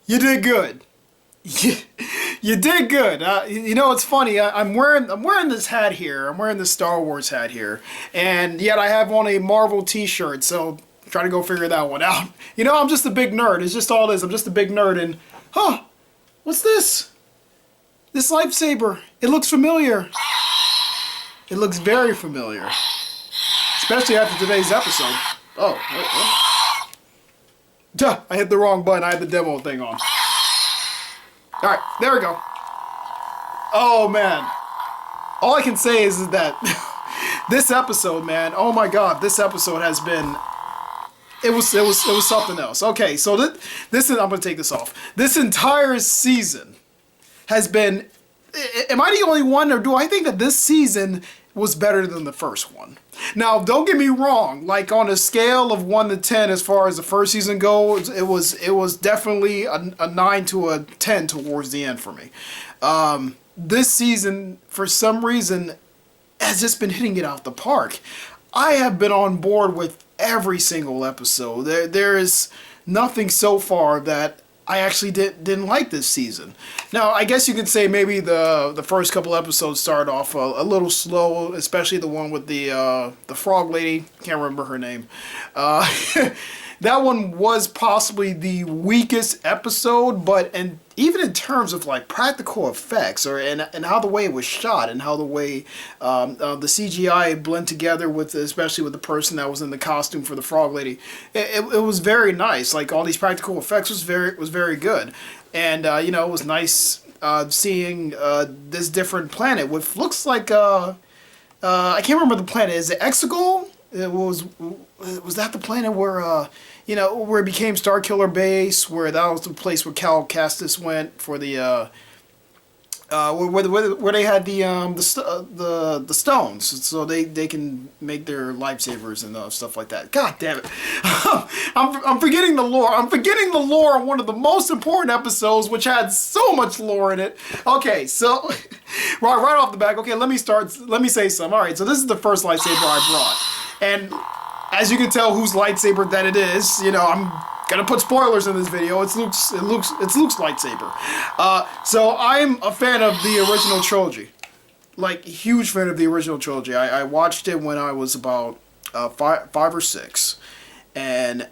You did good. You did good. You know, it's funny. I'm wearing this hat here. I'm wearing the Star Wars hat here, and yet I have on a Marvel T-shirt. So try to go figure that one out. You know, I'm just a big nerd. It's just all this. I'm just a big nerd. And what's this? This lightsaber. It looks familiar. It looks very familiar, especially after today's episode. Oh, duh! I hit the wrong button. I had the demo thing on. All right, there we go. Oh man, all I can say is that this episode, man. Oh my God, this episode has been. It was something else. Okay, so this is. I'm gonna take this off. This entire season has been. Am I the only one, or do I think that this season was better than the first one? Now, don't get me wrong. Like on a scale of 1 to 10, as far as the first season goes, it was definitely a 9 to a 10 towards the end for me. This season, for some reason, has just been hitting it out the park. I have been on board with every single episode. There is nothing so far that I actually didn't like this season. Now, I guess you could say maybe the first couple episodes started off a little slow, especially the one with the frog lady. Can't remember her name. That one was possibly the weakest episode, but even in terms of like practical effects and how the way it was shot and how the way the CGI blend together with, especially with the person that was in the costume for the frog lady, it was very nice. Like all these practical effects was very good, and you know, it was nice seeing this different planet which looks like I can't remember the planet. Is it Exegol? Was that the planet where you know, where it became Starkiller Base, where that was the place where Cal Kestis went for the where they had the stones, so they can make their lightsabers and stuff like that. God damn it, I'm forgetting the lore. I'm forgetting the lore on one of the most important episodes, which had so much lore in it. Okay, so right off the back. Okay, let me say something. All right, so this is the first lightsaber I brought, and as you can tell whose lightsaber that it is, you know, I'm gonna put spoilers in this video. It's Luke's lightsaber. So I'm a fan of the original trilogy, like huge fan of the original trilogy. I watched it when I was about 5 or 6, and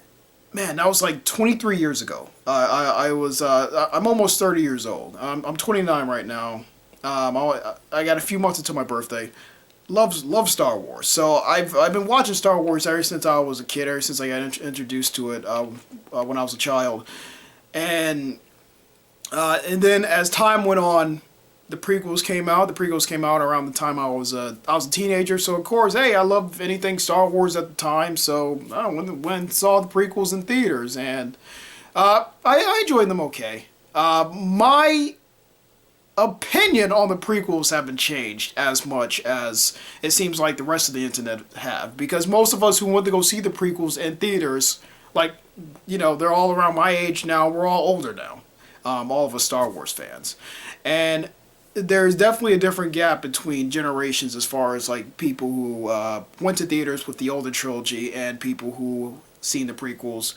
man, that was like 23 years ago. I'm almost 30 years old. I'm 29 right now. I got a few months until my birthday. Love Star Wars. So I've been watching Star Wars ever since I was a kid, ever since I got introduced to it when I was a child, and then as time went on, the prequels came out. The prequels came out around the time I was a teenager. So of course, hey, I loved anything Star Wars at the time. So I went and saw the prequels in theaters, and I enjoyed them okay. My opinion on the prequels haven't changed as much as it seems like the rest of the internet have, because most of us who went to go see the prequels in theaters, like, you know, they're all around my age now. We're all older now, all of us Star Wars fans, and there's definitely a different gap between generations as far as like people who went to theaters with the older trilogy and people who seen the prequels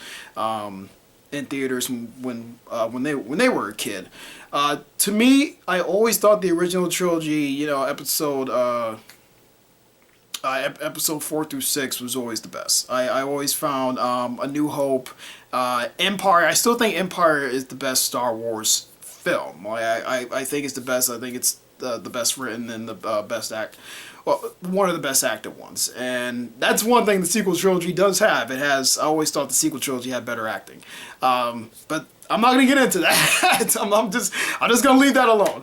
in theaters when they were a kid. To me, I always thought the original trilogy, you know, episode 4 through 6 was always the best. I always found A New Hope, Empire. I still think Empire is the best Star Wars film. I think it's the best. I think it's the best written and the best act. Well, one of the best acted ones, and that's one thing the sequel trilogy does have. It has. I always thought the sequel trilogy had better acting, but I'm not gonna get into that. I'm just gonna leave that alone,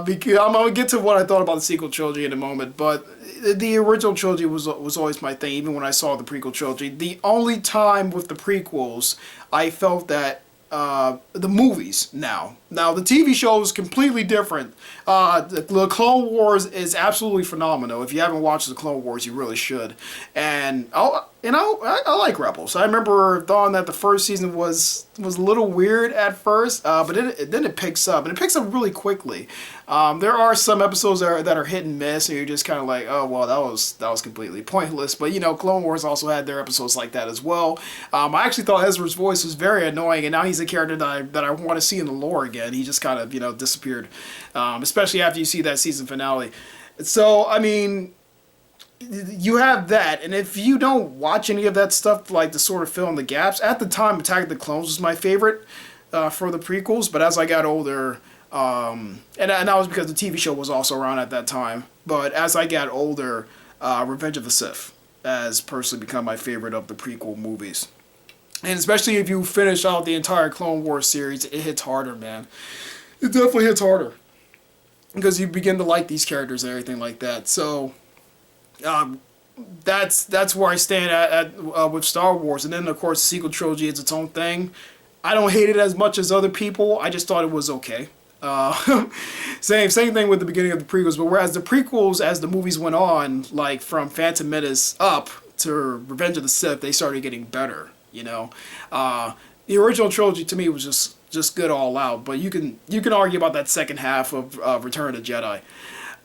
because I'm gonna get to what I thought about the sequel trilogy in a moment. But the original trilogy was always my thing, even when I saw the prequel trilogy. The only time with the prequels, I felt that the movies now the TV show is completely different. The Clone Wars is absolutely phenomenal. If you haven't watched the Clone Wars, you really should. And And I like Rebels. I remember thought that the first season was a little weird at first, but then it picks up, and it picks up really quickly. There are some episodes that are hit and miss, and you're just kind of like, oh well, that was completely pointless. But you know, Clone Wars also had their episodes like that as well. I actually thought Ezra's voice was very annoying, and now he's a character that I want to see in the lore again. He just kind of disappeared, especially after you see that season finale. So I mean, you have that, and if you don't watch any of that stuff, like to sort of fill in the gaps, at the time Attack of the Clones was my favorite for the prequels, but as I got older, and that was because the TV show was also around at that time, but as I got older, Revenge of the Sith has personally become my favorite of the prequel movies. And especially if you finish out the entire Clone Wars series, it hits harder, man. It definitely hits harder, because you begin to like these characters and everything like that. So that's where I stand at with Star Wars. And then of course the sequel trilogy is its own thing. I don't hate it as much as other people. I just thought it was okay. Same thing with the beginning of the prequels. But whereas the prequels, as the movies went on, like from Phantom Menace up to Revenge of the Sith, they started getting better. The original trilogy to me was just good all out. But you can argue about that second half of Return of the Jedi.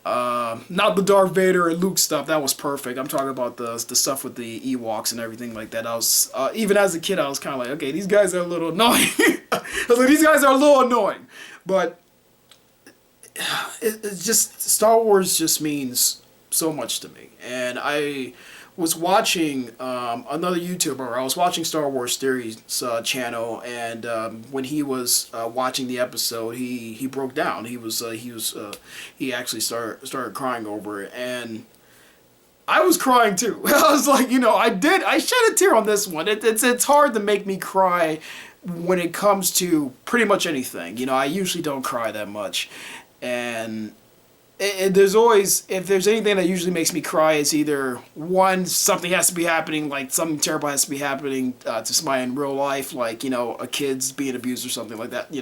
Not the Darth Vader and Luke stuff. That was perfect. I'm talking about the stuff with the Ewoks and everything like that. I was even as a kid, I was kind of like, okay, these guys are a little annoying. I was like, these guys are a little annoying. But it's just Star Wars just means so much to me. And I was watching another YouTuber. I was watching Star Wars Theory's channel, and when he was watching the episode, he broke down. He actually started crying over it, and I was crying too. I was like, I shed a tear on this one. It's hard to make me cry when it comes to pretty much anything. I usually don't cry that much, and there's always, if there's anything that usually makes me cry, it's either one, something has to be happening, like something terrible has to be happening to somebody in real life, like a kid's being abused or something like that.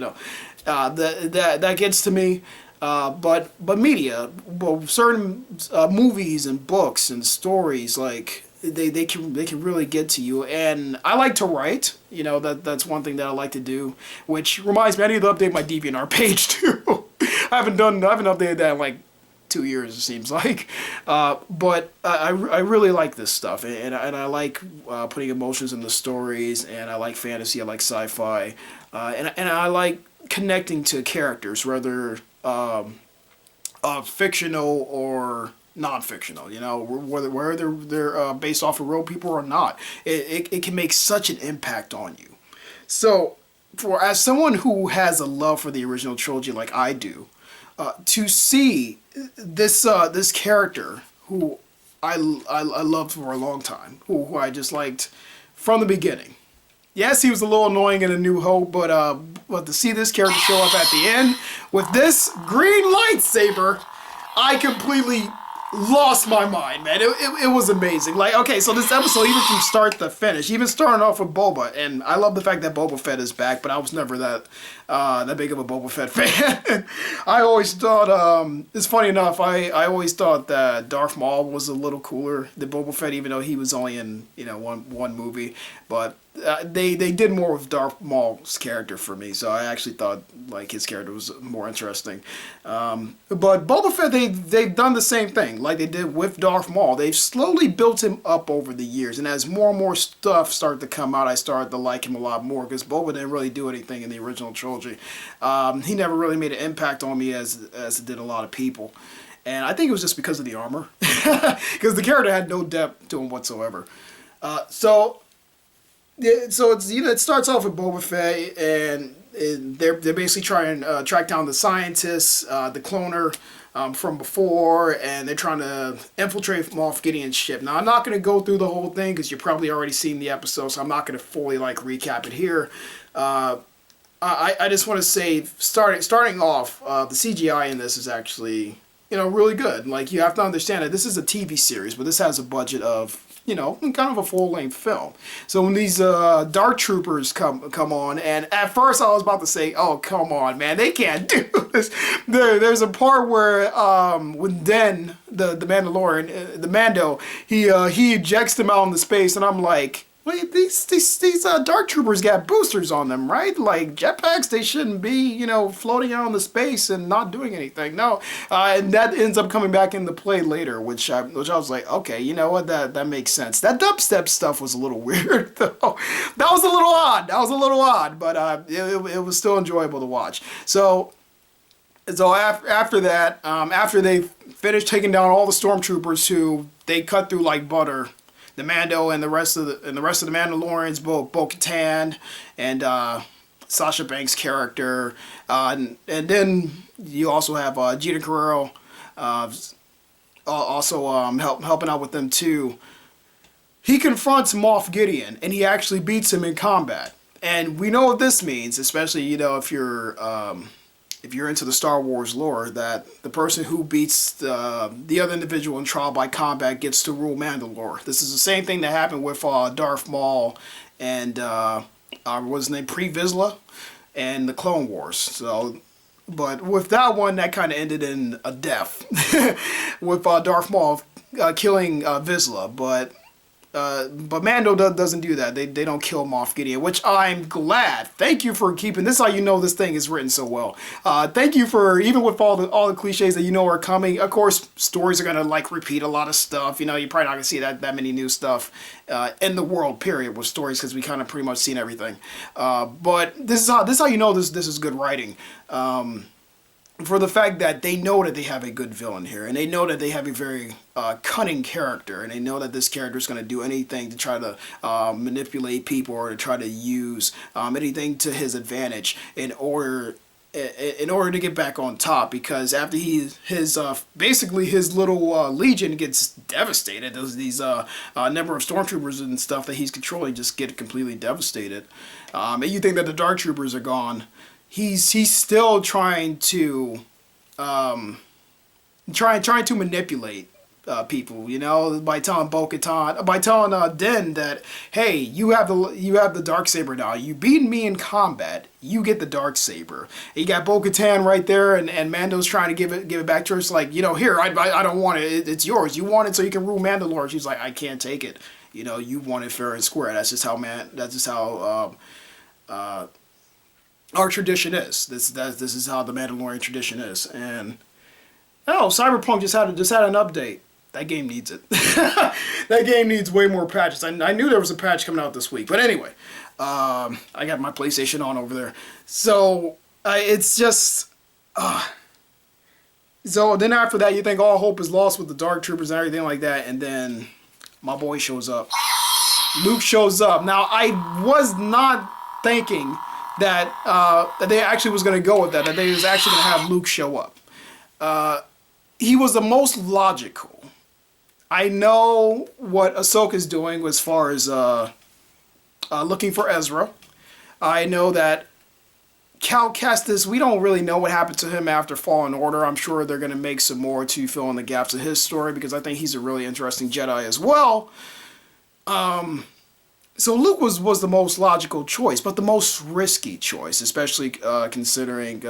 That gets to me. But media, well, certain movies and books and stories, like they can really get to you. And I like to write. That's one thing that I like to do, which reminds me, I need to update my DeviantArt page too. I haven't updated that in like 2 years, it seems like. But I really like this stuff, and I like putting emotions in the stories, and I like fantasy, I like sci-fi, and I like connecting to characters, whether fictional or non-fictional, whether they're based off of real people or not. It can make such an impact on you. So, as someone who has a love for the original trilogy like I do, to see this character who I loved for a long time, who I just liked from the beginning. Yes, he was a little annoying in A New Hope, but to see this character show up at the end with this green lightsaber, I completely lost my mind, man. It was amazing. Like, okay, so this episode, even from start to finish, even starting off with Boba, and I love the fact that Boba Fett is back, but I was never that big of a Boba Fett fan. I always thought, it's funny enough, I always thought that Darth Maul was a little cooler than Boba Fett, even though he was only in, one movie. But they did more with Darth Maul's character for me, so I actually thought like his character was more interesting. But Boba Fett, they've done the same thing like they did with Darth Maul. They've slowly built him up over the years, and as more and more stuff started to come out, I started to like him a lot more, because Boba didn't really do anything in the original trilogy. He never really made an impact on me as it did a lot of people. And I think it was just because of the armor, because the character had no depth to him whatsoever. So it's it starts off with Boba Fett, and they're basically trying to track down the scientists, the cloner from before, and they're trying to infiltrate Moff Gideon's ship. Now I'm not going to go through the whole thing because you've probably already seen the episode, so I'm not going to fully recap it here. I just want to say, starting off, the CGI in this is actually really good. Like, you have to understand that this is a TV series, but this has a budget of you know, kind of a full-length film. So when these Dark Troopers come on, and at first I was about to say, oh, come on, man, they can't do this. There's a part where when Den, the Mandalorian, the Mando, he ejects them out into space, and I'm like, wait, these Dark Troopers got boosters on them, right? Like jetpacks, they shouldn't be, you know, floating out into space and not doing anything. No, and that ends up coming back into play later, which I was like, okay, you know what, that makes sense. That dubstep stuff was a little weird, though. That was a little odd, but it was still enjoyable to watch. So after that, after they finished taking down all the stormtroopers, who they cut through like butter. The Mando and the rest of the Mandalorians, Bo-Katan and Sasha Banks' character, and then you also have Gina Carrero, also helping out with them too. He confronts Moff Gideon, and he actually beats him in combat. And we know what this means, especially, you know, if you're into the Star Wars lore, that the person who beats the other individual in trial by combat gets to rule Mandalore. This is the same thing that happened with Darth Maul and what was his name, Pre Vizsla, and the Clone Wars. So, but with that one, that kind of ended in a death with Darth Maul killing Vizsla, but Mando doesn't do that. They don't kill Moff Gideon, which I'm glad. Thank you for keeping this. Is how you know this thing is written so well. Thank you for, even with all the cliches that you know are coming. Of course, stories are gonna like repeat a lot of stuff. You know, you're probably not gonna see that many new stuff in the world. Period with stories, because we kind of pretty much seen everything. But this is how you know this is good writing. For the fact that they know that they have a good villain here, and they know that they have a very cunning character, and they know that this character is going to do anything to try to manipulate people or to try to use anything to his advantage in order to get back on top. Because after basically his little legion gets devastated, these number of stormtroopers and stuff that he's controlling just get completely devastated, and you think that the Dark Troopers are gone. He's still trying to manipulate people, you know, by telling Bo-Katan, by telling Din that, hey, you have the Darksaber now. You beat me in combat, you get the Darksaber. You got Bo-Katan right there, and Mando's trying to give it back to her. It's like, you know, here, I don't want it. It's yours. You want it so you can rule Mandalore. She's like, I can't take it. You know, you want it fair and square. That's just how our tradition is. This is how the Mandalorian tradition is. And Cyberpunk just had an update. That game needs it. That game needs way more patches. I knew there was a patch coming out this week, but anyway, I got my PlayStation on over there. So it's just. So then after that, you think all hope is lost with the Dark Troopers and everything like that, and then my boy shows up. Luke shows up. Now I was not thinking that they actually was going to go with that they was actually going to have Luke show up. He was the most logical. I know what Ahsoka's doing as far as looking for Ezra. I know that Cal Kestis, we don't really know what happened to him after Fallen Order. I'm sure they're going to make some more to fill in the gaps of his story, because I think he's a really interesting Jedi as well. So Luke was the most logical choice, but the most risky choice, especially considering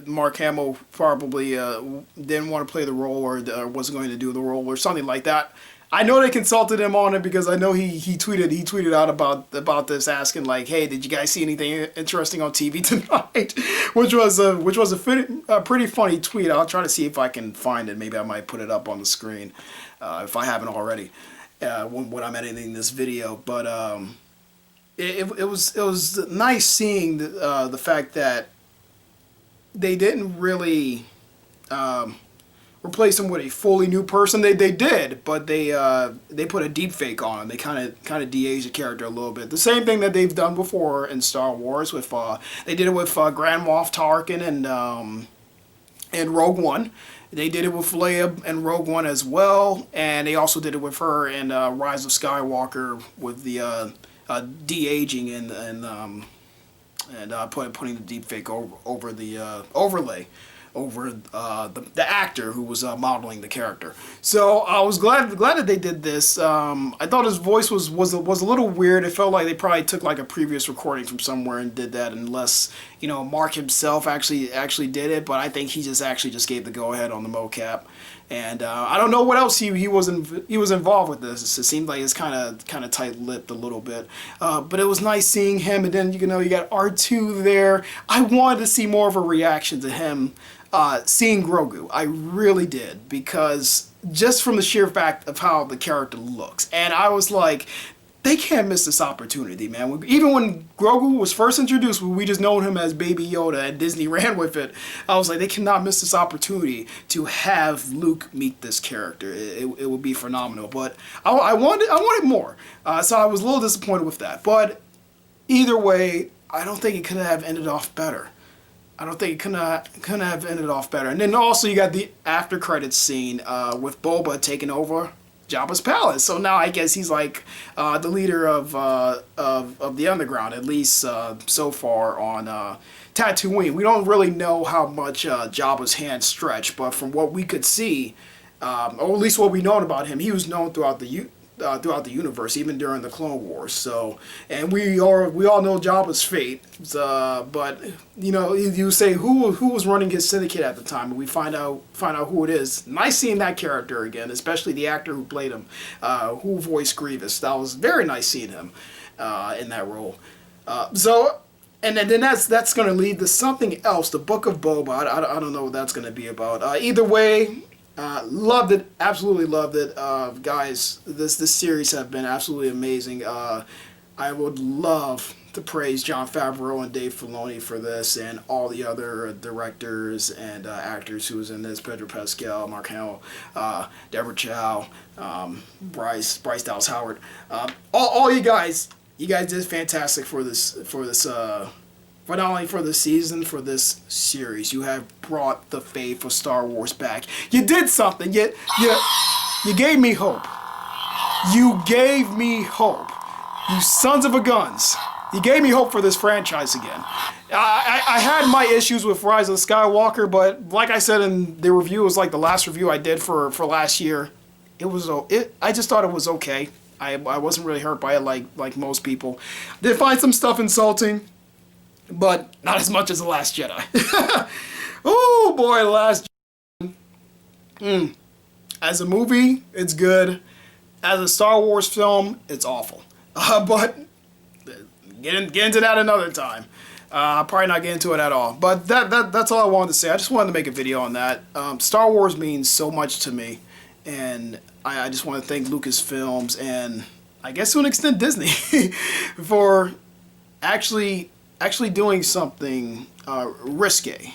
Mark Hamill probably didn't want to play the role, or wasn't going to do the role, or something like that. I know they consulted him on it, because I know he tweeted out about this, asking like, hey, did you guys see anything interesting on TV tonight? which was a pretty funny tweet. I'll try to see if I can find it. Maybe I might put it up on the screen if I haven't already. When I'm editing this video, but it was nice seeing the fact that they didn't really replace him with a fully new person. They did, but they put a deep fake on him. They kind of de-aged the character a little bit. The same thing that they've done before in Star Wars with they did it with Grand Moff Tarkin and Rogue One. They did it with Leia and Rogue One as well, and they also did it with her in Rise of Skywalker with the de-aging and putting the deepfake over the overlay. over the actor who was modeling the character. So I was glad that they did this. I thought his voice was a little weird. It felt like they probably took like a previous recording from somewhere and did that, unless Mark himself actually did it. But I think he just gave the go ahead on the mocap. And I don't know what else he was involved with this. It seemed like it's kind of tight-lipped a little bit, but it was nice seeing him. And then you got R2 there. I wanted to see more of a reaction to him seeing Grogu. I really did, because just from the sheer fact of how the character looks, and I was like, they can't miss this opportunity, man. Even when Grogu was first introduced, we just known him as Baby Yoda, and Disney ran with it. I was like, they cannot miss this opportunity to have Luke meet this character. It would be phenomenal. But I wanted more, so I was a little disappointed with that. But either way, I don't think it could have ended off better. I don't think it couldn't have ended off better. And then also you got the after credits scene with Boba taking over Jabba's palace. So now I guess he's like the leader of the underground, at least so far on Tatooine. We don't really know how much Jabba's hands stretch, but from what we could see, or at least what we known about him, he was known throughout the universe, even during the Clone Wars. So, and we all know Jabba's fate. But you say who was running his syndicate at the time, and we find out who it is. Nice seeing that character again, especially the actor who played him, who voiced Grievous. That was very nice seeing him in that role. And then that's going to lead to something else, the Book of Boba. I don't know what that's going to be about. Either way. Loved it, absolutely loved it, guys. This series have been absolutely amazing. I would love to praise Jon Favreau and Dave Filoni for this, and all the other directors and actors who was in this: Pedro Pascal, Mark Hamill, Deborah Chow, Bryce Dallas Howard. All you guys did fantastic for this. But not only for the season, for this series. You have brought the faith of Star Wars back. You did something. You gave me hope. You gave me hope. You sons of a guns. You gave me hope for this franchise again. I had my issues with Rise of Skywalker, but like I said in the review, it was like the last review I did for last year. I just thought it was okay. I wasn't really hurt by it like most people. Did find some stuff insulting, but not as much as The Last Jedi. Oh boy, The Last Jedi. As a movie, it's good. As a Star Wars film, it's awful. But get into that another time. I'll probably not get into it at all. But that's all I wanted to say. I just wanted to make a video on that. Star Wars means so much to me. And I just want to thank Lucasfilms and I guess to an extent Disney for actually doing something risque,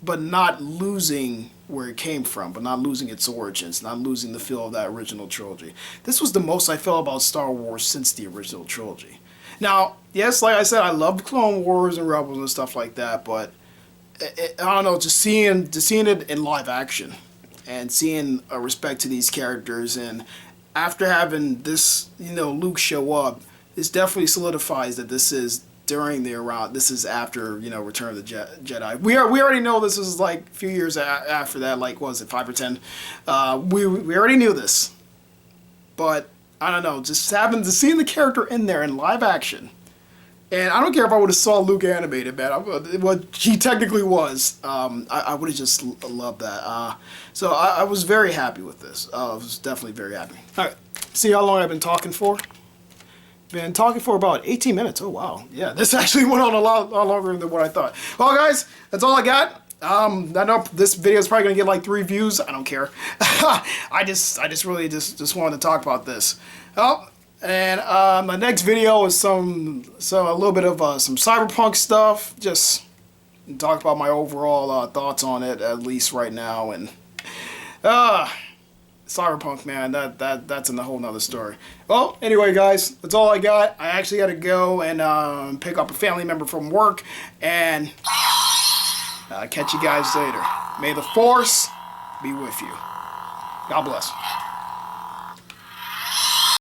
but not losing where it came from, but not losing its origins, not losing the feel of that original trilogy. This was the most I felt about Star Wars since the original trilogy. Now, yes, like I said, I loved Clone Wars and Rebels and stuff like that, but I don't know, just seeing it in live action and seeing a respect to these characters, and after having this, Luke show up, this definitely solidifies that this is during this is after, Return of the Jedi. We already know this is like a few years after that, like, what was it, 5 or 10? We already knew this. But, I don't know, just seeing the character in there in live action. And I don't care if I would have saw Luke animated, man. What he technically was, I would have just loved that. So I was very happy with this. I was definitely very happy. All right, see how long I've been talking for? Been talking for about 18 minutes. Oh, wow. Yeah, this actually went on a lot longer than what I thought. Well, guys, that's all I got. I know this video is probably going to get like 3 views. I don't care. I just really wanted to talk about this. Oh, and my next video is a little bit of some cyberpunk stuff. Just talk about my overall thoughts on it, at least right now. And Cyberpunk, man, that's in a whole nother story. Well, anyway, guys, that's all I got. I actually got to go and pick up a family member from work, and catch you guys later. May the Force be with you. God bless.